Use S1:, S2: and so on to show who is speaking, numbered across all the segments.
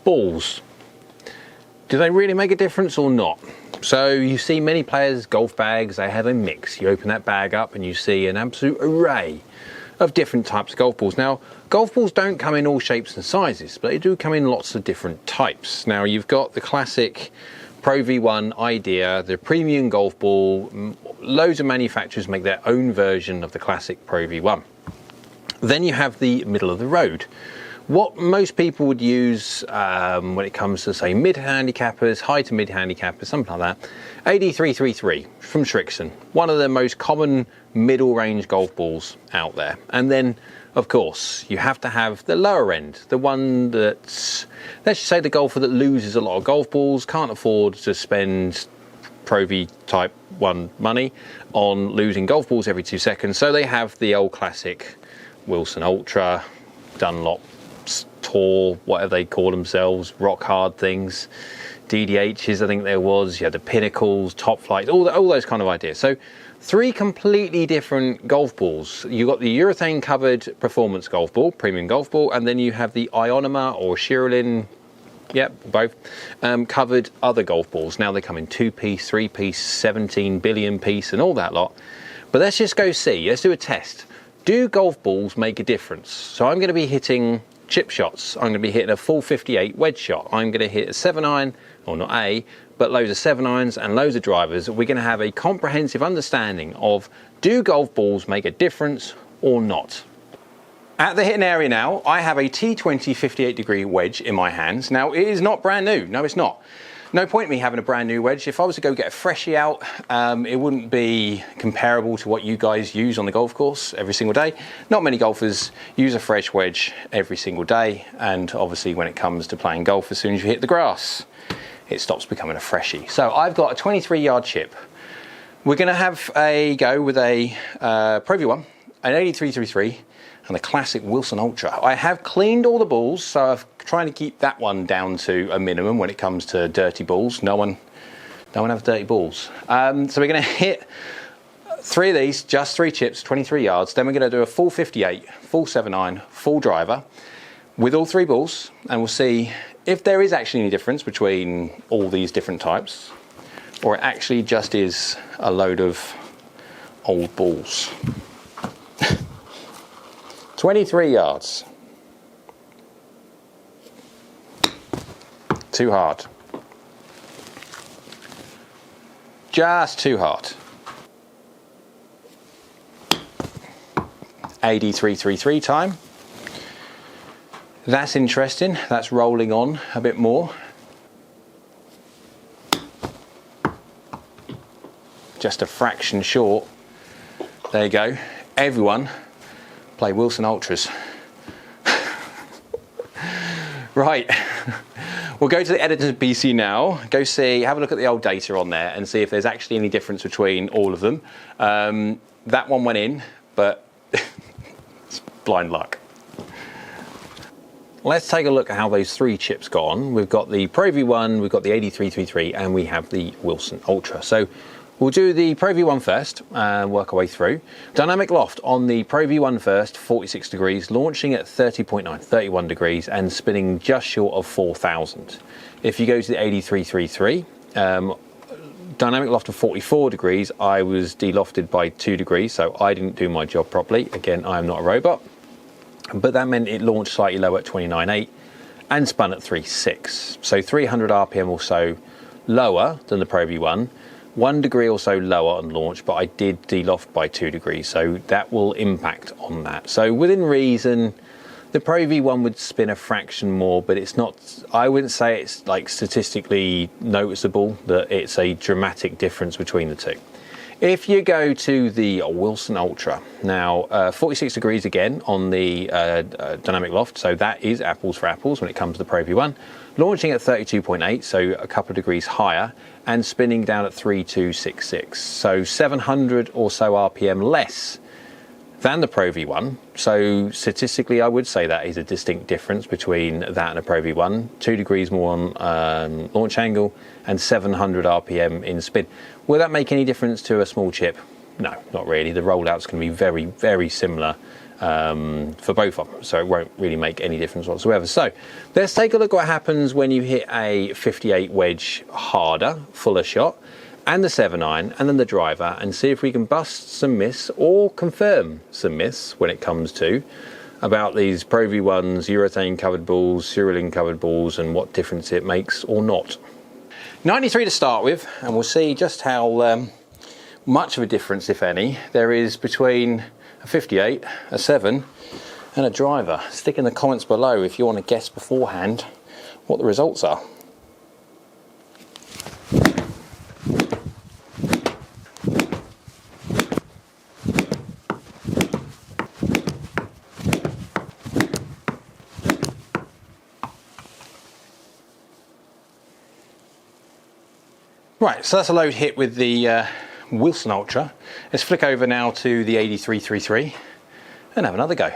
S1: Balls. Do they really make a difference or not? So you see many players' golf bags, they have a mix. You open that bag up and you see an absolute array of different types of golf balls. Now, golf balls don't come in all shapes and sizes, but they do come in lots of different types. Now, you've got the classic Pro V1 idea, the premium golf ball. Loads of manufacturers make their own version of the classic Pro V1. Then you have the middle of the road. What most people would use when it comes to, say, mid-handicappers, high to mid-handicappers, something like that, AD333 from Srixon, one of the most common middle-range golf balls out there. And then, of course, you have to have the lower end, the one that's, let's just say the golfer that loses a lot of golf balls, can't afford to spend Pro V Type 1 money on losing golf balls every 2 seconds. So they have the old classic Wilson Ultra, Dunlop Tour, whatever they call themselves, rock hard things, DDHs I think there was, you had the Pinnacles, Top Flight, all those kind of ideas. So 3 completely different golf balls. You've got the Urethane Covered Performance Golf Ball, Premium Golf Ball, and then you have the Ionomer or Surlyn, yep, both, covered other golf balls. Now they come in 2-piece, 3-piece, 17 billion piece and all that lot. But let's just go see, let's do a test. Do golf balls make a difference? So I'm going to be hitting chip shots. I'm going to be hitting a full 58 wedge shot. I'm going to hit a 7-iron, or not a, but loads of 7-irons and loads of drivers. We're going to have a comprehensive understanding of, do golf balls make a difference or not? At the hitting area now, I have a T20 58 degree wedge in my hands. Now, it is not brand new. No, it's not. No point in me having a brand new wedge. If I was to go get a freshie out, it wouldn't be comparable to what you guys use on the golf course every single day. Not many golfers use a fresh wedge every single day, and obviously when it comes to playing golf, as soon as you hit the grass, it stops becoming a freshie. So I've got a 23-yard chip. We're going to have a go with a Pro V1, an AD333, and the classic Wilson Ultra. I have cleaned all the balls, so I'm trying to keep that one down to a minimum when it comes to dirty balls. No one has dirty balls. So we're going to hit 3 of these, just 3 chips, 23 yards. Then we're going to do a full 58, full 7-iron, full driver with all 3 balls, and we'll see if there is actually any difference between all these different types, or it actually just is a load of old balls. 23 yards. Too hard. Just too hard. AD333 time. That's interesting. That's rolling on a bit more. Just a fraction short. There you go. Everyone play Wilson Ultras. Right, we'll go to the editor's BC now, go see, have a look at the old data on there and see if there's actually any difference between all of them. That one went in, but it's blind luck. Let's take a look at how those 3 chips got on. We've got the Pro V1, we've got the AD333, and we have the Wilson Ultra. So we'll do the Pro V1 first and work our way through. Dynamic loft on the Pro V1 first, 46 degrees, launching at 30.9, 31 degrees, and spinning just short of 4,000. If you go to the AD333, dynamic loft of 44 degrees, I was delofted by 2 degrees, so I didn't do my job properly. Again, I am not a robot, but that meant it launched slightly lower at 29.8 and spun at 3.6. So 300 RPM or so lower than the Pro V1. 1 degree or so lower on launch, but I did deloft by 2 degrees, so that will impact on that. So within reason, the Pro V1 would spin a fraction more, but it's not, I wouldn't say it's like statistically noticeable that it's a dramatic difference between the two. If you go to the Wilson Ultra, now 46 degrees again on the dynamic loft, so that is apples for apples when it comes to the Pro V1. Launching at 32.8, so a couple of degrees higher, and spinning down at 3266. So 700 or so RPM less than the Pro V1. So statistically, I would say that is a distinct difference between that and a Pro V1. 2 degrees more on launch angle and 700 RPM in spin. Will that make any difference to a small chip? No, not really. The rollout's going to be very, very similar for both of them, so it won't really make any difference whatsoever. So let's take a look at what happens when you hit a 58 wedge harder, fuller shot, and the 7-iron, and then the driver, and see if we can bust some myths or confirm some myths when it comes to about these Pro V1s, urethane covered balls, Surlyn covered balls, and what difference it makes or not. 93 to start with, and we'll see just how much of a difference, if any, there is between a 58, a 7, and a driver. Stick in the comments below if you want to guess beforehand what the results are. Right, so that's a load hit with the Wilson Ultra. Let's flick over now to the 8333 and have another go.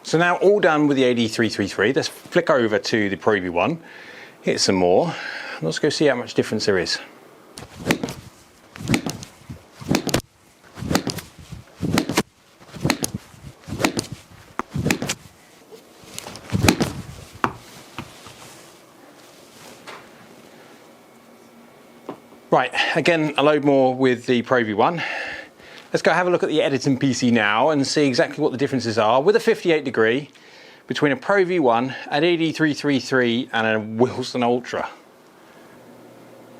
S1: So now all done with the 8333, let's flick over to the Pro V1, hit some more, and let's go see how much difference there is. Right, again, a load more with the Pro V1. Let's go have a look at the editing PC now and see exactly what the differences are with a 58 degree between a Pro V1, an 8333 and a Wilson Ultra.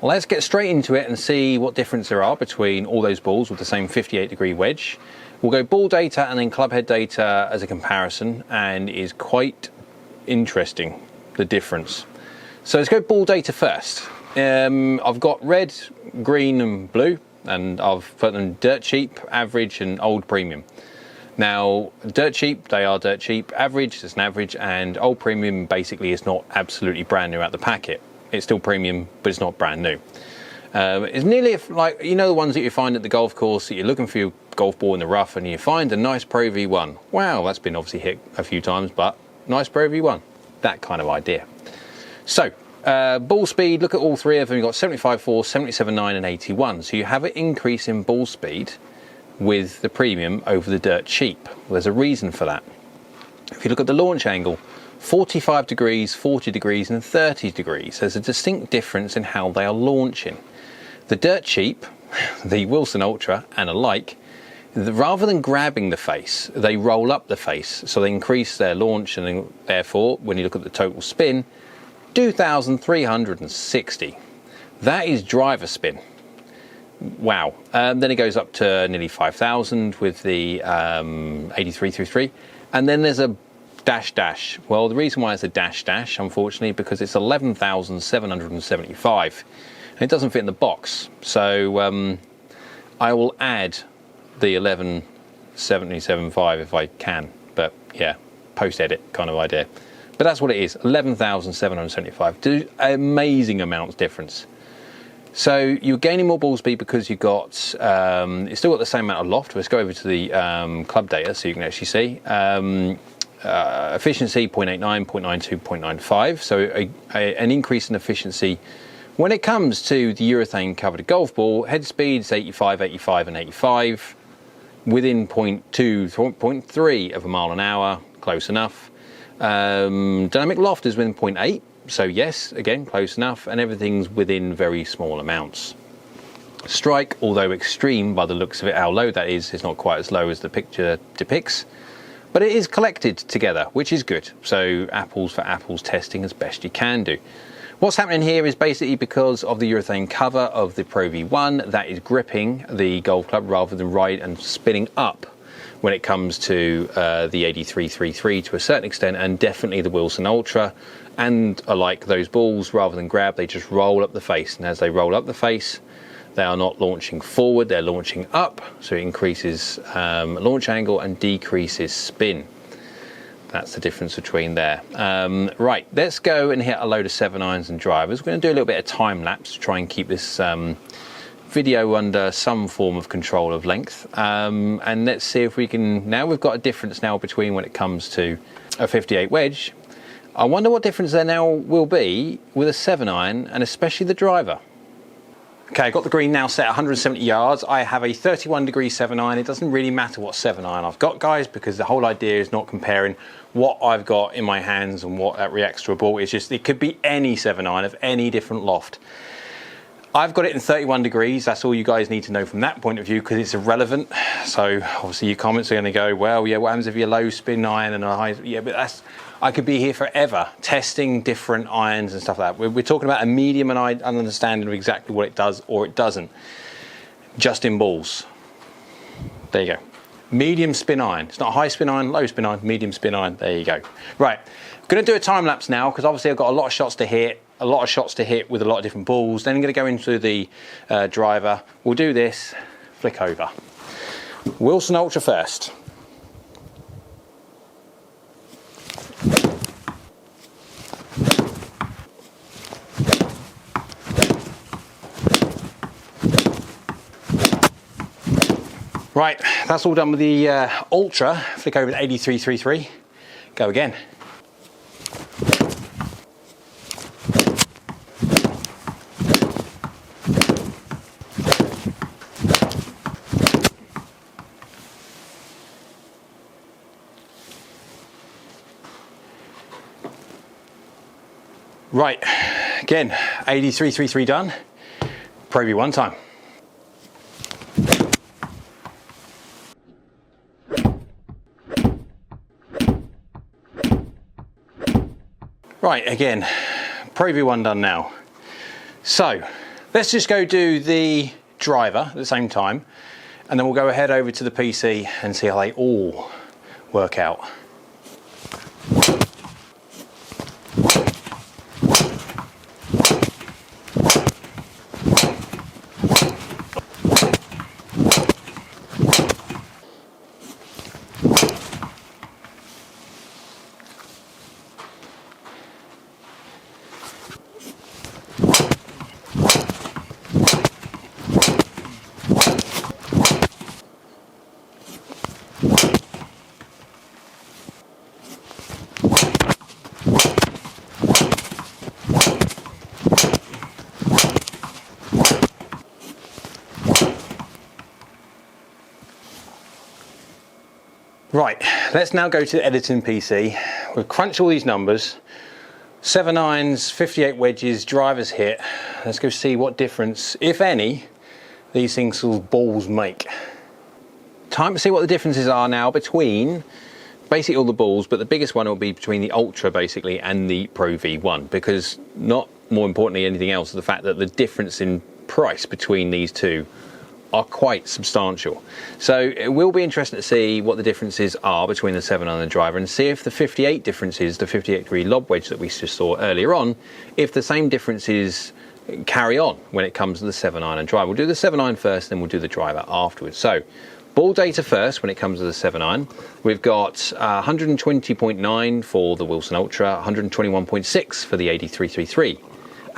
S1: Let's get straight into it and see what difference there are between all those balls with the same 58 degree wedge. We'll go ball data and then club head data as a comparison, and it is quite interesting, the difference. So let's go ball data first. I've got red, green and blue, and I've put them dirt cheap, average and old premium. Now, dirt cheap, they are dirt cheap. Average, it's an average, and old premium basically is not absolutely brand new out the packet. It's still premium, but it's not brand new. It's nearly like, you know, the ones that you find at the golf course that you're looking for your golf ball in the rough and you find a nice Pro V1. Wow, that's been obviously hit a few times, but nice Pro V1. That kind of idea. So, ball speed, look at all three of them. You've got 75.4, 77.9 and 81. So you have an increase in ball speed with the premium over the dirt cheap. Well, there's a reason for that. If you look at the launch angle, 45 degrees, 40 degrees and 30 degrees. There's a distinct difference in how they are launching. The dirt cheap, the Wilson Ultra and alike, rather than grabbing the face, they roll up the face. So they increase their launch, and then, therefore, when you look at the total spin, 2,360. That is driver spin. Wow. Then it goes up to nearly 5,000 with the 8333. And then there's a dash. Well, the reason why it's a dash, unfortunately, because it's 11,775. And it doesn't fit in the box. So I will add the 11,775 if I can. But yeah, post-edit kind of idea. But that's what it is, 11,775. Amazing amounts difference. So you're gaining more ball speed because you've got, it's still got the same amount of loft. Let's go over to the club data so you can actually see. Efficiency 0.89, 0.92, 0.95. So an increase in efficiency. When it comes to the urethane covered golf ball, head speeds 85, 85 and 85. Within 0.2, 0.3 of a mile an hour, close enough. Dynamic loft is within 0.8, so yes, again, close enough, and everything's within very small amounts. Strike, although extreme by the looks of it, how low that is not quite as low as the picture depicts, but it is collected together, which is good. So apples for apples testing as best you can do. What's happening here is basically because of the urethane cover of the Pro V1 that is gripping the golf club rather than right and spinning up when it comes to the 8333 to a certain extent, and definitely the Wilson Ultra. And alike those balls, rather than grab, they just roll up the face. And as they roll up the face, they are not launching forward, they're launching up. So it increases launch angle and decreases spin. That's the difference between there. Right, let's go and hit a load of 7-irons and drivers. We're going to do a little bit of time lapse to try and keep this video under some form of control of length. And let's see if we can, now we've got a difference now between when it comes to a 58 wedge. I wonder what difference there now will be with a 7-iron and especially the driver. Okay, I've got the green now set at 170 yards. I have a 31-degree 7-iron. It doesn't really matter what 7-iron I've got, guys, because the whole idea is not comparing what I've got in my hands and what that reacts to a ball. It's just, it could be any 7-iron of any different loft. I've got it in 31 degrees. That's all you guys need to know from that point of view, because it's irrelevant. So obviously your comments are going to go, well, yeah, what happens if you're low spin iron and a high? Yeah, but that's, I could be here forever testing different irons and stuff like that. We're talking about a medium and an understanding of exactly what it does or it doesn't. Just in balls. There you go. Medium spin iron. It's not high spin iron, low spin iron, medium spin iron. There you go. Right, I'm going to do a time lapse now because obviously I've got a lot of shots to hit. A lot of shots to hit with a lot of different balls. Then I'm going to go into the driver. We'll do this, flick over. Wilson Ultra first. Right, that's all done with the Ultra. Flick over to 8333. Go again. Right, again, 8333 done. Pro V1 time. Right, again, Pro V1 done now. So, let's just go do the driver at the same time, and then we'll go ahead over to the PC and see how they all work out. Right, let's now go to the editing PC. We've crunched all these numbers. 7-irons, 58 wedges, drivers hit. Let's go see what difference, if any, these things called balls make. Time to see what the differences are now between basically all the balls, but the biggest one will be between the Ultra basically and the Pro V1, because not more importantly anything else, the fact that the difference in price between these two are quite substantial. So it will be interesting to see what the differences are between the 7-iron and the driver, and see if the 58 differences, the 58-degree lob wedge that we just saw earlier on, if the same differences carry on when it comes to the 7-iron and driver. We'll do the 7-iron first, then we'll do the driver afterwards. So ball data first when it comes to the 7-iron. We've got 120.9 for the Wilson Ultra, 121.6 for the 8333.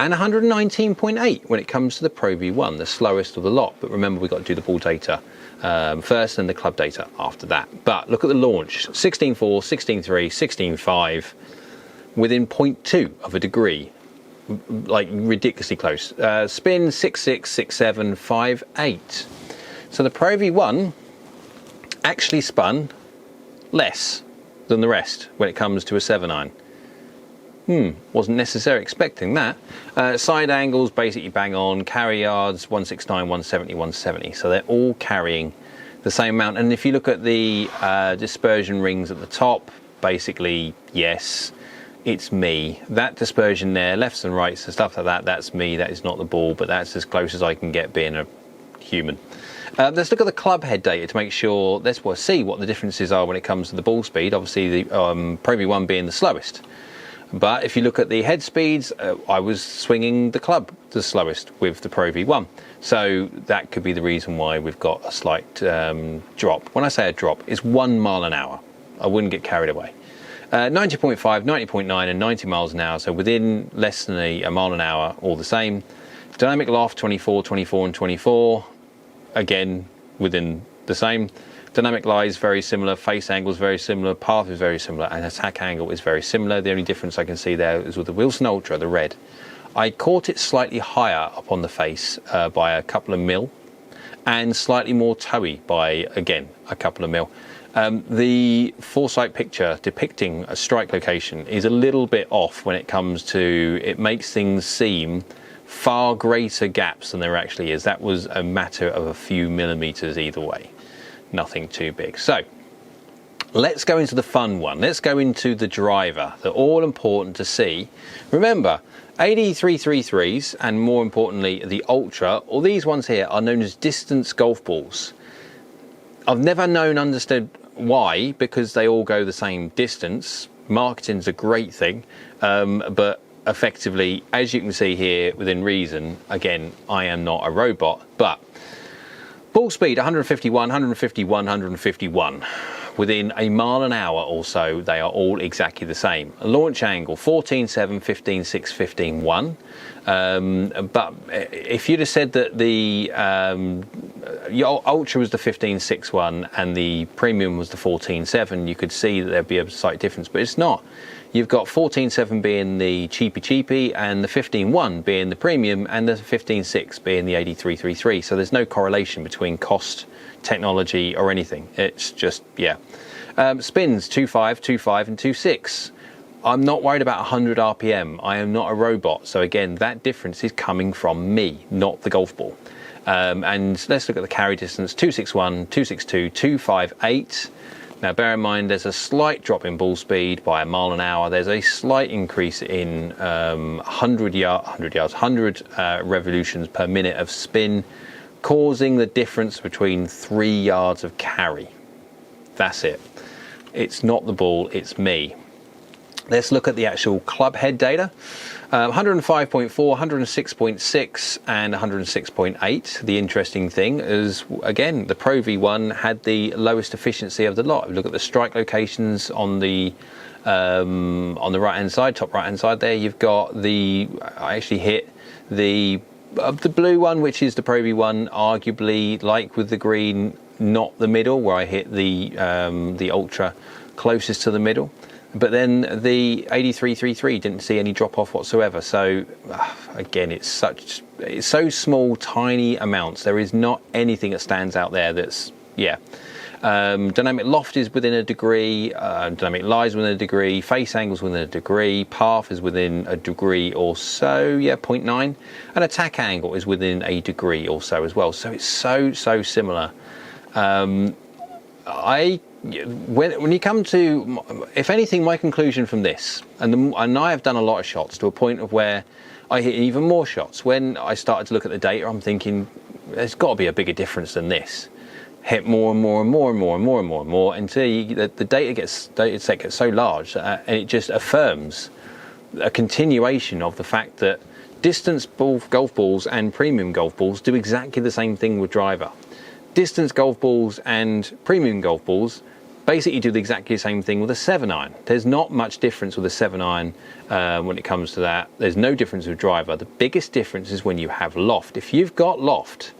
S1: And 119.8 when it comes to the Pro V1, the slowest of the lot. But remember, we've got to do the ball data first and the club data after that. But look at the launch, 16.4, 16.3, 16.5, within 0.2 of a degree, like ridiculously close. Spin, 6.6, 6.7, 5.8. So the Pro V1 actually spun less than the rest when it comes to a 7-iron. Wasn't necessarily expecting that. Side angles basically bang on, carry yards 169, 170, 170. So they're all carrying the same amount. And if you look at the dispersion rings at the top, basically, yes, it's me. That dispersion there, lefts and rights and stuff like that, that's me. That is not the ball, but that's as close as I can get being a human. Let's look at the club head data to make sure, let's see what the differences are when it comes to the ball speed. Obviously, the Pro V1 being the slowest. But if you look at the head speeds, I was swinging the club the slowest with the Pro V1. So that could be the reason why we've got a slight drop. When I say a drop, it's 1 mile an hour. I wouldn't get carried away. 90.5, 90.9 and 90 miles an hour, so within less than a mile an hour, all the same. Dynamic loft 24, 24 and 24, again within the same. Dynamic lie is very similar, face angle is very similar, path is very similar, and attack angle is very similar. The only difference I can see there is with the Wilson Ultra, the red. I caught it slightly higher up on the face by a couple of mil, and slightly more toey by, again, a couple of mil. The foresight picture depicting a strike location is a little bit off when it comes to, it makes things seem far greater gaps than there actually is. That was a matter of a few millimeters either way, nothing too big. So let's go into the fun one. Let's go into the driver. They're all important to see. Remember, 8333s and more importantly the Ultra, or these ones here, are known as distance golf balls. I've never understood why, because they all go the same distance. Marketing's a great thing, but effectively, as you can see here, within reason, again, I am not a robot, but ball speed 151, 151, 151. Within a mile an hour or so, they are all exactly the same. Launch angle 14.7, 15.6, 15.1. But if you'd have said that the Ultra was the 15.6 one and the Premium was the 14.7, you could see that there'd be a slight difference, but it's not. You've got 14.7 being the cheapy and the 15.1 being the Premium and the 15.6 being the 8333. So there's no correlation between cost, technology or anything. It's just, yeah. Spins 2.5, 2.5 and 2.6. I'm not worried about 100 RPM. I am not a robot. So again, that difference is coming from me, not the golf ball. And let's look at the carry distance, 261, 262, 258. Now bear in mind there's a slight drop in ball speed by a mile an hour. There's a slight increase in 100 revolutions per minute of spin, causing the difference between 3 yards of carry. That's it. It's not the ball, it's me. Let's look at the actual club head data. 105.4, 106.6 and 106.8. The interesting thing is, again, the Pro V1 had the lowest efficiency of the lot. If you look at the strike locations on the right hand side, top right hand side there, you've got I actually hit the blue one, which is the Pro V1, arguably, like with the green, not the middle, where I hit the Ultra closest to the middle. But then the 8333 didn't see any drop off whatsoever. So again, it's so small, tiny amounts. There is not anything that stands out there that's, yeah. Dynamic loft is within a degree, dynamic lie is within a degree, face angles within a degree, path is within a degree or so, yeah, 0.9, and attack angle is within a degree or so as well. So it's so similar. When you come to, if anything, my conclusion from this, and I have done a lot of shots to a point of where I hit even more shots. When I started to look at the data, I'm thinking there's got to be a bigger difference than this. Hit more and more and more and more and more and more and more until the data set gets so large, and it just affirms a continuation of the fact that distance golf balls and premium golf balls do exactly the same thing with driver. Distance golf balls and premium golf balls basically do exactly the same thing with a 7-iron. There's not much difference with a 7-iron when it comes to that. There's no difference with driver. The biggest difference is when you have loft. If you've got loft,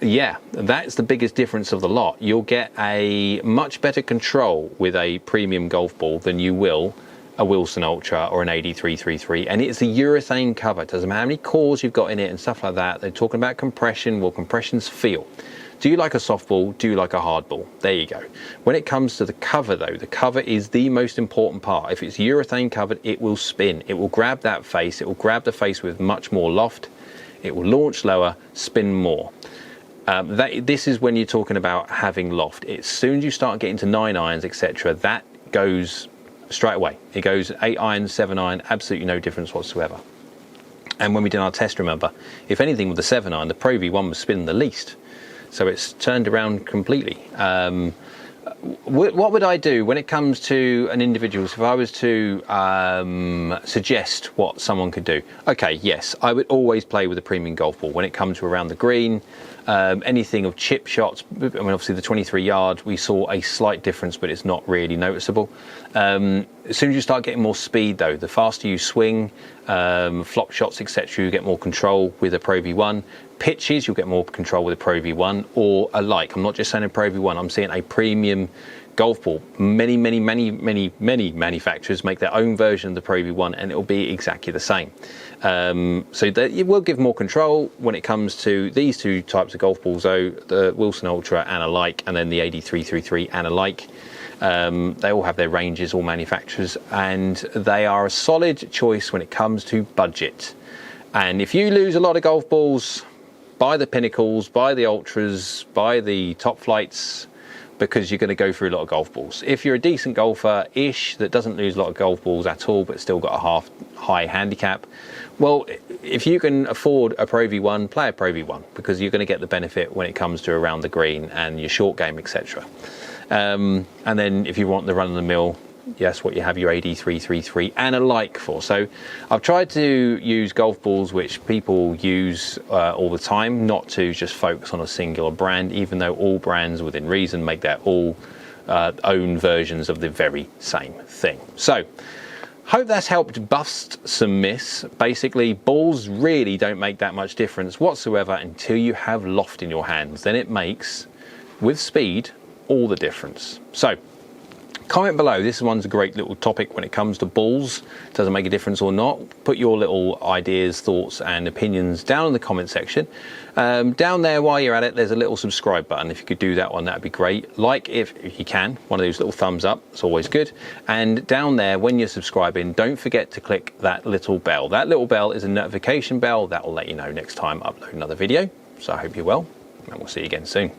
S1: yeah, that's the biggest difference of the lot. You'll get a much better control with a premium golf ball than you will a Wilson Ultra or an 8333, and it's a urethane cover. It doesn't matter how many cores you've got in it and stuff like that. They're talking about compression. Well, compression's feel. Do you like a soft ball? Do you like a hard ball? There you go. When it comes to the cover though, the cover is the most important part. If it's urethane covered, it will spin. It will grab that face. It will grab the face with much more loft. It will launch lower, spin more. This is when you're talking about having loft. As soon as you start getting to 9-irons, etc., that goes straight away. It goes 8-iron, 7-iron, absolutely no difference whatsoever. And when we did our test, remember, if anything with the 7-iron, the Pro V1 was spinning the least. So it's turned around completely. What would I do when it comes to an individual? So if I was to suggest what someone could do, okay, yes, I would always play with a premium golf ball when it comes to around the green. Anything of chip shots, I mean, obviously the 23 yard, we saw a slight difference, but it's not really noticeable. As soon as you start getting more speed though, the faster you swing, flop shots, etc., you get more control with a Pro V1. Pitches, you'll get more control with a Pro V1 or a like. I'm not just saying a Pro V1, I'm saying a premium golf ball. Many manufacturers make their own version of the Pro V1 and it will be exactly the same. So that it will give more control when it comes to these two types of golf balls though, the Wilson Ultra and a like, and then the AD333 and a like. They all have their ranges, all manufacturers, and they are a solid choice when it comes to budget. And if you lose a lot of golf balls, buy the Pinnacles, buy the Ultras, buy the Top Flights, because you're going to go through a lot of golf balls. If you're a decent golfer-ish that doesn't lose a lot of golf balls at all, but still got a half high handicap, well, if you can afford a Pro V1, play a Pro V1, because you're going to get the benefit when it comes to around the green and your short game, etc. And then if you want the run-of-the-mill, yes, what you have your AD333 and a like for. So I've tried to use golf balls which people use all the time, not to just focus on a singular brand, even though all brands within reason make their all own versions of the very same thing. So hope that's helped bust some myths. Basically, balls really don't make that much difference whatsoever until you have loft in your hands. Then it makes, with speed, all the difference. So comment below. This one's a great little topic when it comes to balls. Does it make a difference or not? Put your little ideas, thoughts and opinions down in the comment section. Down there while you're at it, there's a little subscribe button. If you could do that one, that'd be great. Like if you can, one of those little thumbs up, it's always good. And down there, when you're subscribing, don't forget to click that little bell. That little bell is a notification bell that will let you know next time I upload another video. So I hope you're well, and we'll see you again soon.